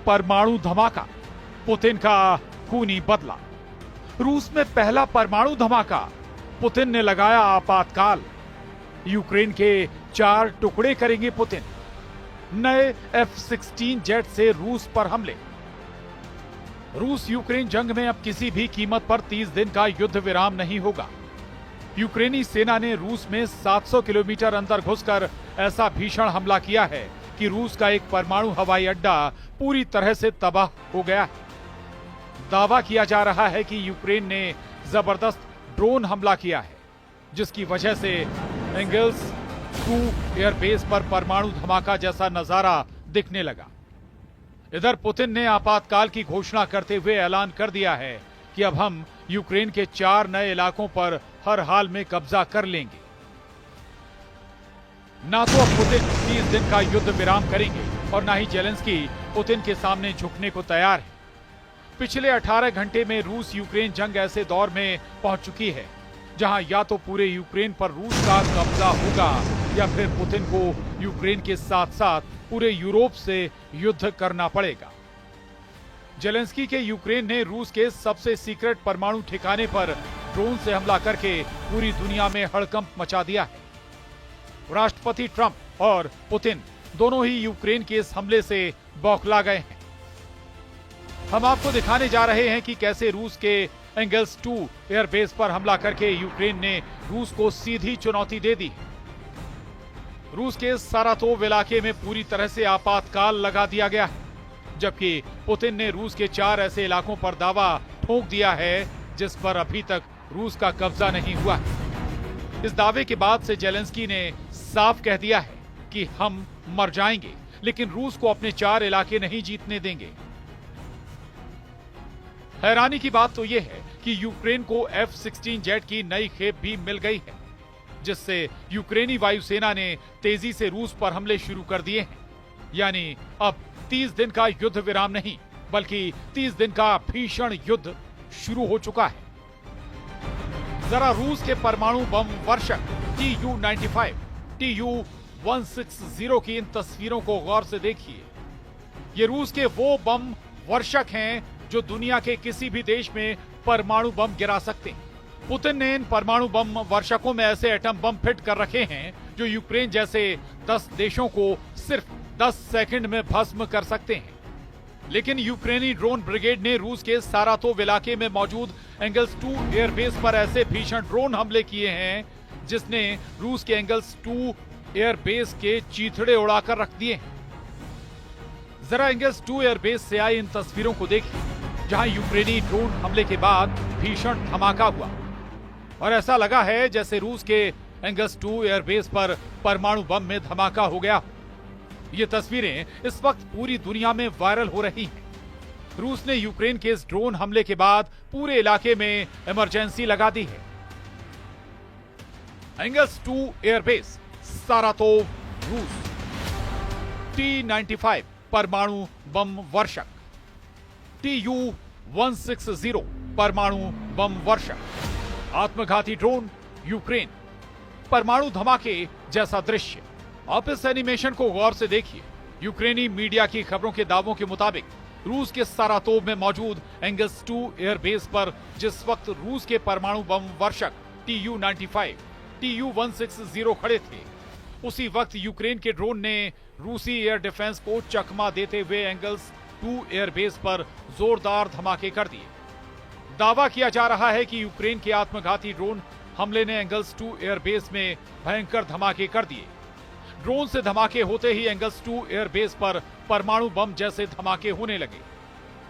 परमाणु धमाका, पुतिन का खूनी बदला। रूस में पहला परमाणु धमाका, पुतिन ने लगाया आपातकाल। यूक्रेन के 4 टुकड़े करेंगे पुतिन। नए F-16 जेट से रूस पर हमले। रूस यूक्रेन जंग में अब किसी भी कीमत पर 30 दिन का युद्ध विराम नहीं होगा। यूक्रेनी सेना ने रूस में 700 किलोमीटर अंदर घुसकर ऐसा भीषण हमला किया है कि रूस का एक परमाणु हवाई अड्डा पूरी तरह से तबाह हो गया है। दावा किया जा रहा है कि यूक्रेन ने जबरदस्त ड्रोन हमला किया है, जिसकी वजह से एंगल्स 2 एयरबेस पर परमाणु धमाका जैसा नजारा दिखने लगा। इधर पुतिन ने आपातकाल की घोषणा करते हुए ऐलान कर दिया है कि अब हम यूक्रेन के 4 नए इलाकों पर हर हाल में कब्जा कर लेंगे। ना तो अब पुतिन 30 दिन का युद्ध विराम करेंगे और ना ही जेलेंस्की पुतिन के सामने झुकने को तैयार है। पिछले 18 घंटे में रूस यूक्रेन जंग ऐसे दौर में पहुंच चुकी है जहां या तो पूरे यूक्रेन पर रूस का कब्जा होगा या फिर पुतिन को यूक्रेन के साथ साथ पूरे यूरोप से युद्ध करना पड़ेगा। जेलेंस्की के यूक्रेन ने रूस के सबसे सीक्रेट परमाणु ठिकाने पर ड्रोन से हमला करके पूरी दुनिया में हड़कंप मचा दिया है। राष्ट्रपति ट्रंप और पुतिन दोनों ही यूक्रेन के इस हमले से बौखला गए हैं। हम आपको दिखाने जा रहे हैं कि कैसे रूस के एंगल्स 2 एयरबेस पर हमला करके यूक्रेन ने रूस को सीधी चुनौती दे दी। रूस के सारातोव इलाके में पूरी तरह से आपातकाल लगा दिया गया है, जबकि पुतिन ने रूस के 4 ऐसे इलाकों पर दावा ठोक दिया है जिस पर अभी तक रूस का कब्जा नहीं हुआ है। इस दावे के बाद से जेलेंस्की ने साफ कह दिया है कि हम मर जाएंगे, लेकिन रूस को अपने 4 इलाके नहीं जीतने देंगे। हैरानी की बात तो यह है कि यूक्रेन को F-16 जेट की नई खेप भी मिल गई है, जिससे यूक्रेनी वायुसेना ने तेजी से रूस पर हमले शुरू कर दिए हैं। यानी अब 30 दिन का युद्ध विराम नहीं, बल्कि 30 दिन का भीषण युद्ध शुरू हो चुका है। जरा रूस के परमाणु बम वर्षक Tu-95, Tu-160 की इन तस्वीरों को गौर से देखिए। ये रूस के वो बम वर्षक हैं जो दुनिया के किसी भी देश में परमाणु बम गिरा सकते हैं। पुतिन ने इन परमाणु बम वर्षकों में ऐसे एटम बम फिट कर रखे हैं जो यूक्रेन जैसे 10 देशों को सिर्फ 10 सेकंड में भस्म कर सकते हैं। लेकिन यूक्रेनी ड्रोन ब्रिगेड ने रूस के सारातोव इलाके में मौजूद एंगल्स 2 एयरबेस पर ऐसे भीषण ड्रोन हमले किए हैं जिसने रूस के एंगल्स 2 एयरबेस के चीथड़े उड़ाकर रख दिए हैं। जरा एंगल्स 2 एयरबेस से आई इन तस्वीरों को देखिए, जहां यूक्रेनी ड्रोन हमले के बाद भीषण धमाका हुआ और ऐसा लगा है जैसे रूस के एंगल्स 2 एयरबेस पर परमाणु बम में धमाका हो गया। ये तस्वीरें इस वक्त पूरी दुनिया में वायरल हो रही हैं। रूस ने यूक्रेन के इस ड्रोन हमले के बाद पूरे इलाके में इमरजेंसी लगा दी है। एंगल्स 2 एयरबेस, सारातोव, रूस। T-95 परमाणु बम वर्षक, Tu-160 परमाणु बम वर्षक, आत्मघाती ड्रोन, यूक्रेन। परमाणु धमाके जैसा दृश्य। आप इस एनिमेशन को गौर से देखिए। यूक्रेनी मीडिया की खबरों के दावों के मुताबिक रूस के सारातोव में मौजूद एंगल्स 2 एयरबेस पर जिस वक्त रूस के परमाणु बम वर्षक Tu-95, Tu-160 खड़े थे, उसी वक्त यूक्रेन के ड्रोन ने रूसी एयर डिफेंस को चकमा देते हुए एंगल्स 2 एयरबेस पर जोरदार धमाके कर दिए। दावा किया जा रहा है कि यूक्रेन के आत्मघाती ड्रोन हमले ने एंगल्स 2 एयरबेस में भयंकर धमाके कर दिए। ड्रोन से धमाके होते ही एंगल्स 2 एयरबेस पर परमाणु बम जैसे धमाके होने लगे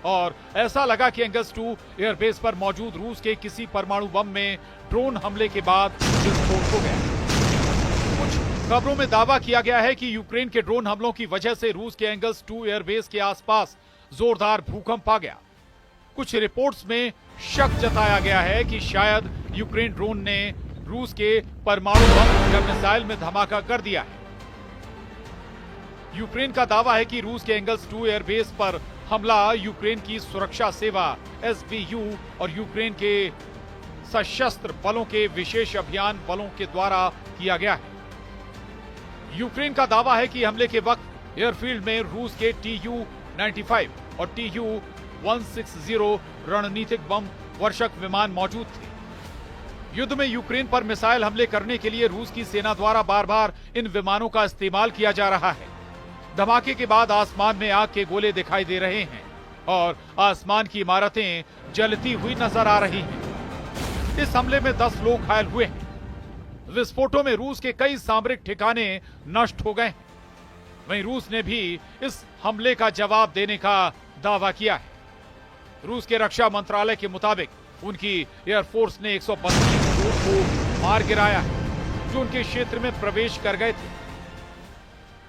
और ऐसा लगा कि एंगल्स 2 एयरबेस पर मौजूद रूस के किसी परमाणु बम में ड्रोन हमले के बाद विस्फोट हो गया। कुछ खबरों में दावा किया गया है कि यूक्रेन के ड्रोन हमलों की वजह से रूस के एंगल्स 2 एयरबेस के आसपास जोरदार भूकंप आ गया। कुछ रिपोर्ट्स में शक जताया गया है कि शायद यूक्रेन ड्रोन ने रूस के परमाणु बम या मिसाइल में धमाका कर दिया है। यूक्रेन का दावा है कि रूस के एंगल्स 2 एयरबेस पर हमला यूक्रेन की सुरक्षा सेवा SBU और यूक्रेन के सशस्त्र बलों के विशेष अभियान बलों के द्वारा किया गया है। यूक्रेन का दावा है कि हमले के वक्त एयरफील्ड में रूस के Tu-95 और Tu-160 रणनीतिक बम वर्षक विमान मौजूद थे। युद्ध में यूक्रेन पर मिसाइल हमले करने के लिए रूस की सेना द्वारा बार बार इन विमानों का इस्तेमाल किया जा रहा है। धमाके के बाद आसमान में आग के गोले दिखाई दे रहे हैं और आसमान की इमारतें जलती हुई नजर आ रही हैं। इस हमले में 10 लोग घायल हुए हैं। विस्फोटों में रूस के कई सामरिक ठिकाने नष्ट हो गए हैं। वहीं रूस ने भी इस हमले का जवाब देने का दावा किया है। रूस के रक्षा मंत्रालय के मुताबिक उनकी एयरफोर्स ने 132 लोगों को मार गिराया है जो उनके क्षेत्र में प्रवेश कर गए थे।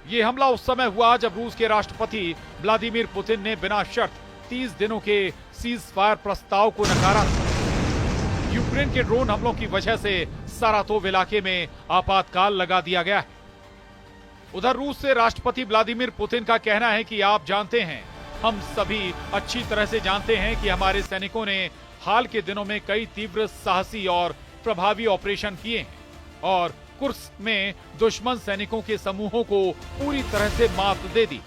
यह हमला उस समय हुआ जब रूस के राष्ट्रपति व्लादिमीर पुतिन ने बिना शर्त 30 दिनों के सीज फायर प्रस्ताव को नकारा था। यूक्रेन के ड्रोन हमलों की वजह से सारातोव इलाके में आपातकाल लगा दिया गया है। उधर रूस से राष्ट्रपति व्लादिमीर पुतिन का कहना है कि आप जानते हैं, हम सभी अच्छी तरह से जानते हैं कि हमारे सैनिकों ने हाल के दिनों में कई तीव्र, साहसी और प्रभावी ऑपरेशन किए हैं और कुर्स्क में दुश्मन सैनिकों के समूहों को पूरी तरह से मात दे दी।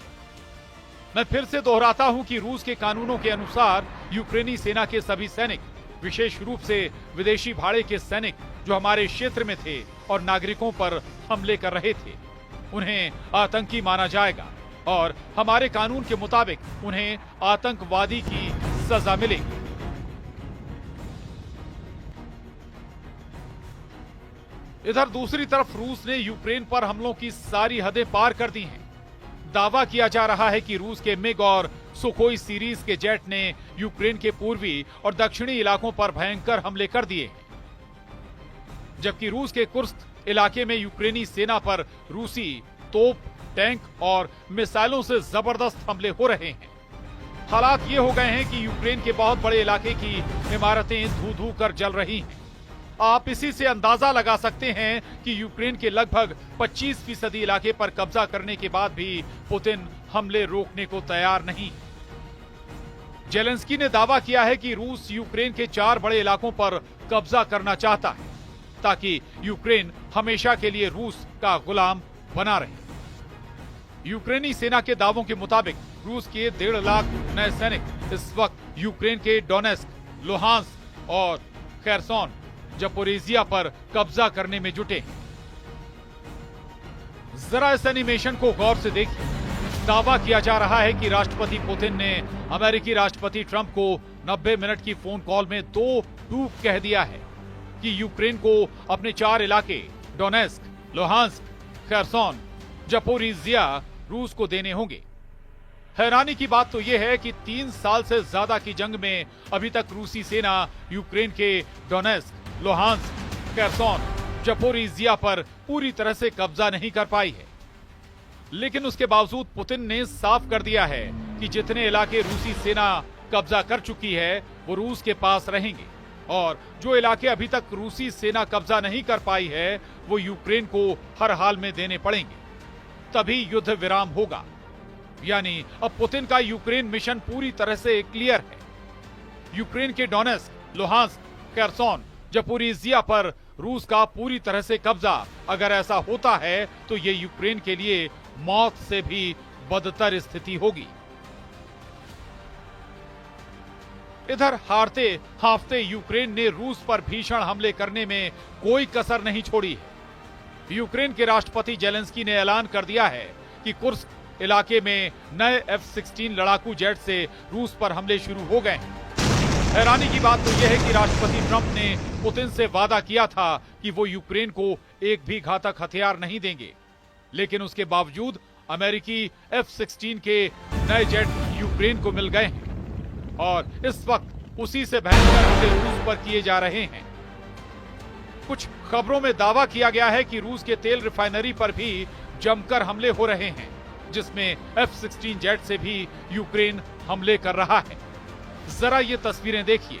मैं फिर से दोहराता हूं कि रूस के कानूनों के अनुसार यूक्रेनी सेना के सभी सैनिक, विशेष रूप से विदेशी भाड़े के सैनिक जो हमारे क्षेत्र में थे और नागरिकों पर हमले कर रहे थे, उन्हें आतंकी माना जाएगा और हमारे कानून के मुताबिक उन्हें आतंकवादी की सजा मिलेगी। इधर दूसरी तरफ रूस ने यूक्रेन पर हमलों की सारी हदें पार कर दी हैं। दावा किया जा रहा है कि रूस के मिग और सुखोई सीरीज के जेट ने यूक्रेन के पूर्वी और दक्षिणी इलाकों पर भयंकर हमले कर दिए हैं, जबकि रूस के कुर्स्क इलाके में यूक्रेनी सेना पर रूसी तोप, टैंक और मिसाइलों से जबरदस्त हमले हो रहे हैं। हालात ये हो गए हैं कि यूक्रेन के बहुत बड़े इलाके की इमारतें धू-धू कर जल रही हैं। आप इसी से अंदाजा लगा सकते हैं कि यूक्रेन के लगभग 25% इलाके पर कब्जा करने के बाद भी पुतिन हमले रोकने को तैयार नहीं। जेलेंस्की ने दावा किया है कि रूस यूक्रेन के 4 बड़े इलाकों पर कब्जा करना चाहता है ताकि यूक्रेन हमेशा के लिए रूस का गुलाम बना रहे। यूक्रेनी सेना के दावों के मुताबिक रूस के 1.5 लाख नए सैनिक इस वक्त यूक्रेन के डोनेस्क, लुहांस्क और खेरसोन, जपोरिजिया पर कब्जा करने में जुटे हैं। जरा इस एनिमेशन को गौर से देखिए। दावा किया जा रहा है कि राष्ट्रपति पुतिन ने अमेरिकी राष्ट्रपति ट्रंप को 90 मिनट की फोन कॉल में 2 टूक कह दिया है कि यूक्रेन को अपने 4 इलाके डोनेस्क, लुहांस्क, खेरसोन, जपोरिजिया रूस को देने होंगे। हैरानी की बात तो यह है कि 3 साल से ज्यादा की जंग में अभी तक रूसी सेना यूक्रेन के डोनेस्क, लुहांस्क, खेरसोन, जपोरिजिया पर पूरी तरह से कब्जा नहीं कर पाई है। लेकिन उसके बावजूद पुतिन ने साफ कर दिया है कि जितने इलाके रूसी सेना कब्जा कर चुकी है वो रूस के पास रहेंगे और जो इलाके अभी तक रूसी सेना कब्जा नहीं कर पाई है वो यूक्रेन को हर हाल में देने पड़ेंगे, तभी युद्ध विराम होगा। यानी अब पुतिन का यूक्रेन मिशन पूरी तरह से क्लियर है। यूक्रेन के डोनेस्क, लुहांस्क, खेरसोन, जपोरिजिया पर रूस का पूरी तरह से कब्जा अगर ऐसा होता है तो ये यूक्रेन के लिए मौत से भी बदतर स्थिति होगी। इधर हारते हाफते यूक्रेन ने रूस पर भीषण हमले करने में कोई कसर नहीं छोड़ी है। यूक्रेन के राष्ट्रपति जेलेंस्की ने ऐलान कर दिया है कि कुर्स्क इलाके में नए F-16 लड़ाकू जेट से रूस पर हमले शुरू हो गए हैं। हैरानी की बात तो यह है कि राष्ट्रपति ट्रंप ने पुतिन से वादा किया था कि वो यूक्रेन को एक भी घातक हथियार नहीं देंगे, लेकिन उसके बावजूद अमेरिकी F-16 के नए जेट यूक्रेन को मिल गए हैं और इस वक्त उसी से भयंकर हमले रूस पर किए जा रहे हैं। कुछ खबरों में दावा किया गया है कि रूस के तेल रिफाइनरी पर भी जमकर हमले हो रहे हैं, जिसमें F-16 जेट से भी यूक्रेन हमले कर रहा है। जरा ये तस्वीरें देखिए।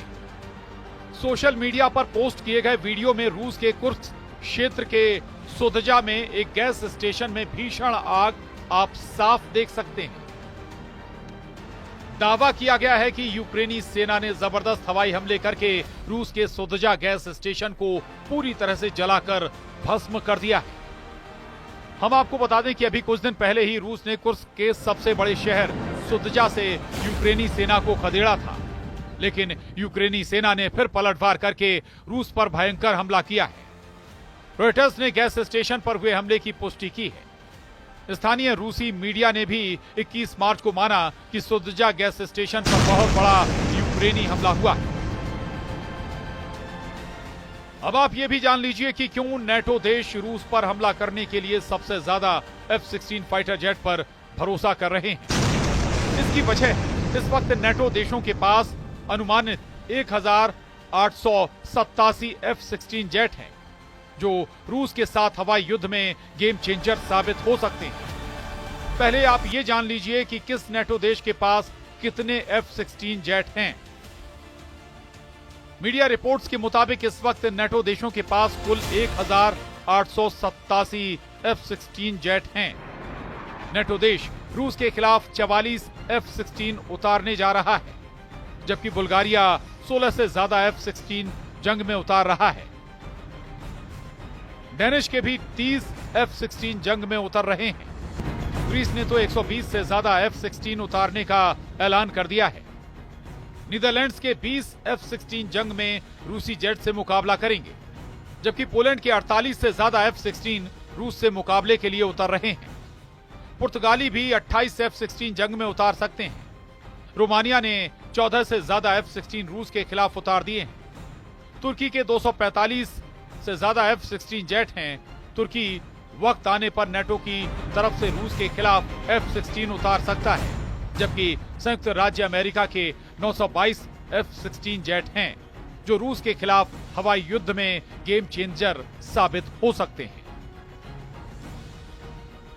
सोशल मीडिया पर पोस्ट किए गए वीडियो में रूस के कुर्स्क क्षेत्र के सोदजा में एक गैस स्टेशन में भीषण आग आप साफ देख सकते हैं। दावा किया गया है कि यूक्रेनी सेना ने जबरदस्त हवाई हमले करके रूस के सोदजा गैस स्टेशन को पूरी तरह से जलाकर भस्म कर दिया है। हम आपको बता दें कि अभी कुछ दिन पहले ही रूस ने कुर्स्क के सबसे बड़े शहर सुद्जा से यूक्रेनी सेना को खदेड़ा था, लेकिन यूक्रेनी सेना ने फिर पलटवार करके रूस पर भयंकर हमला किया है। रॉयटर्स ने गैस स्टेशन पर हुए हमले की पुष्टि की है। स्थानीय रूसी मीडिया ने भी 21 मार्च को माना कि सुद्जा गैस स्टेशन पर बहुत बड़ा यूक्रेनी हमला हुआ है। अब आप ये भी जान लीजिए कि क्यों नेटो देश रूस पर हमला करने के लिए सबसे ज्यादा F-16 फाइटर जेट पर भरोसा कर रहे हैं। इसकी वजह इस वक्त नेटो देशों के पास अनुमानित 1887 F-16 जेट हैं, जो रूस के साथ हवाई युद्ध में गेम चेंजर साबित हो सकते हैं। पहले आप ये जान लीजिए कि किस नेटो देश के पास कितने F-16 जेट हैं। मीडिया रिपोर्ट्स के मुताबिक इस वक्त नेटो देशों के पास कुल 1887 F-16 जेट हैं। नेटो देश रूस के खिलाफ 44 F-16 उतारने जा रहा है, जबकि बुल्गारिया 16 से ज्यादा F-16 जंग में उतार रहा है। डेनिश के भी 30 F-16 जंग में उतर रहे हैं। ग्रीस ने तो 120 से ज्यादा F-16 उतारने का ऐलान कर दिया है। नीदरलैंड्स के 20 F-16 जंग में रूसी जेट से मुकाबला करेंगे, जबकि पोलैंड के 48 से ज्यादा F-16 रूस से मुकाबले के लिए उतर रहे हैं। पुर्तगाली भी 28 F-16 जंग में उतार सकते हैं। रोमानिया ने 14 से ज्यादा F-16 रूस के खिलाफ उतार दिए हैं। तुर्की के 245 से ज्यादा F-16 जेट हैं। तुर्की वक्त आने पर नेटो की तरफ से रूस के खिलाफ F-16 उतार सकता है, जबकि संयुक्त राज्य अमेरिका के 922 F-16 जेट हैं, जो रूस के खिलाफ हवाई युद्ध में गेम चेंजर साबित हो सकते हैं।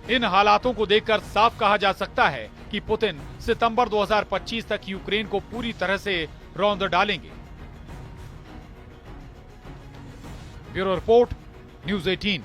इन हालातों को देखकर साफ कहा जा सकता है कि पुतिन सितंबर 2025 तक यूक्रेन को पूरी तरह से रौंद डालेंगे। Bureau report, news 18।